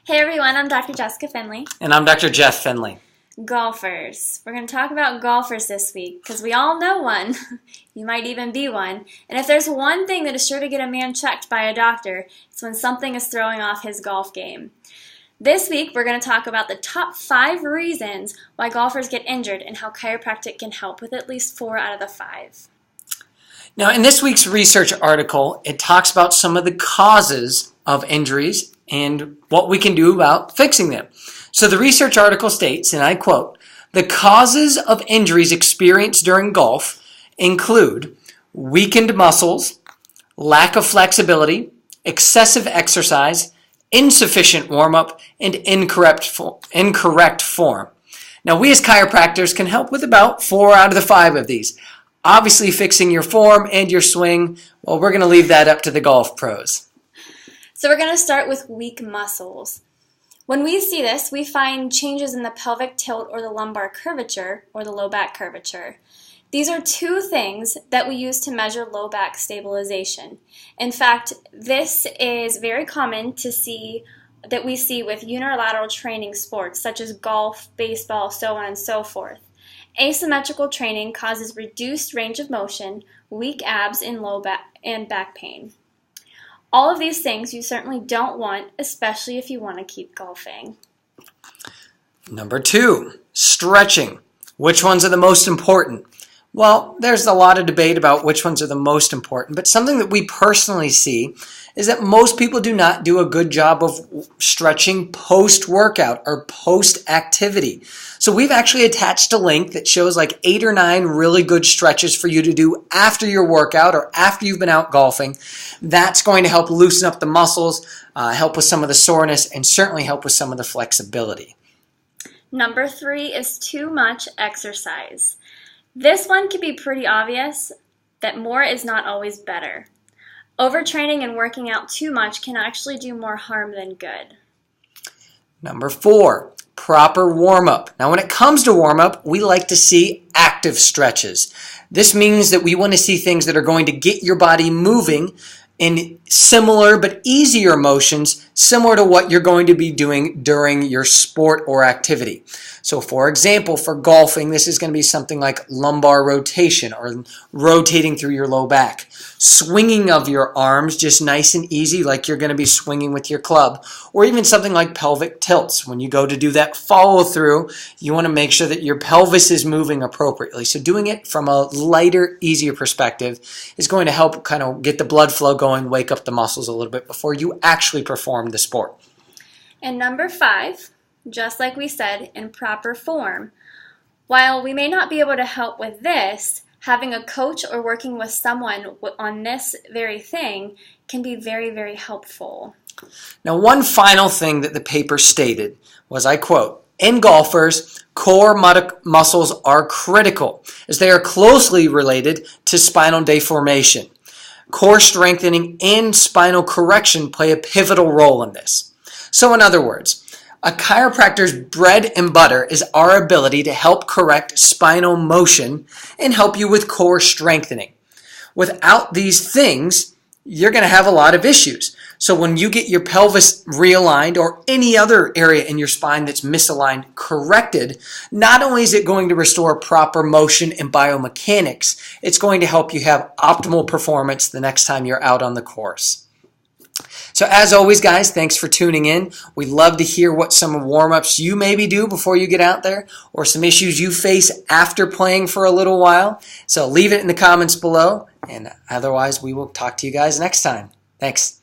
Hey everyone, I'm Dr. Jessica Finley. And I'm Dr. Jeff Finley. Golfers. We're going to talk about golfers this week because we all know one. You might even be one. And if there's one thing that is sure to get a man checked by a doctor, it's when something is throwing off his golf game. This week, we're going to talk about the top 5 reasons why golfers get injured and how chiropractic can help with at least 4 out of the 5. Now, in this week's research article, it talks about some of the causes of injuries and what we can do about fixing them. So the research article states, and I quote, "The causes of injuries experienced during golf include weakened muscles, lack of flexibility, excessive exercise, insufficient warm-up, and incorrect form." Now, we as chiropractors can help with about 4 out of the 5 of these. Obviously, fixing your form and your swing, well, we're going to leave that up to the golf pros. So we're going to start with weak muscles. When we see this, we find changes in the pelvic tilt or the lumbar curvature or the low back curvature. These are 2 things that we use to measure low back stabilization. In fact, this is very common to see that we see with unilateral training sports such as golf, baseball, so on and so forth. Asymmetrical training causes reduced range of motion, weak abs, and low back and back pain. All of these things you certainly don't want, especially if you want to keep golfing. Number 2, stretching. Which ones are the most important? Well, there's a lot of debate about which ones are the most important, but something that we personally see is that most people do not do a good job of stretching post-workout or post-activity. So we've actually attached a link that shows like 8 or 9 really good stretches for you to do after your workout or after you've been out golfing. That's going to help loosen up the muscles, help with some of the soreness, and certainly help with some of the flexibility. Number 3 is too much exercise. This one can be pretty obvious that more is not always better. Overtraining and working out too much can actually do more harm than good. Number 4, proper warm-up. Now, when it comes to warm-up, we like to see active stretches. This means that we want to see things that are going to get your body moving in similar but easier motions, similar to what you're going to be doing during your sport or activity. So for example, for golfing, this is going to be something like lumbar rotation or rotating through your low back. Swinging of your arms, just nice and easy, like you're going to be swinging with your club. Or even something like pelvic tilts. When you go to do that follow through, you want to make sure that your pelvis is moving appropriately. So doing it from a lighter, easier perspective is going to help kind of get the blood flow going, wake up the muscles a little bit before you actually perform the sport. And number 5, just like we said, in proper form. While we may not be able to help with this, having a coach or working with someone on this very thing can be very, very helpful. Now, one final thing that the paper stated was, I quote, "In golfers, core muscles are critical as they are closely related to spinal deformation. Core strengthening and spinal correction play a pivotal role in this." So in other words, a chiropractor's bread and butter is our ability to help correct spinal motion and help you with core strengthening. Without these things, you're going to have a lot of issues. So when you get your pelvis realigned or any other area in your spine that's misaligned corrected, not only is it going to restore proper motion and biomechanics, it's going to help you have optimal performance the next time you're out on the course. So as always, guys, thanks for tuning in. We'd love to hear what some warm-ups you maybe do before you get out there or some issues you face after playing for a little while. So leave it in the comments below, and otherwise we will talk to you guys next time. Thanks.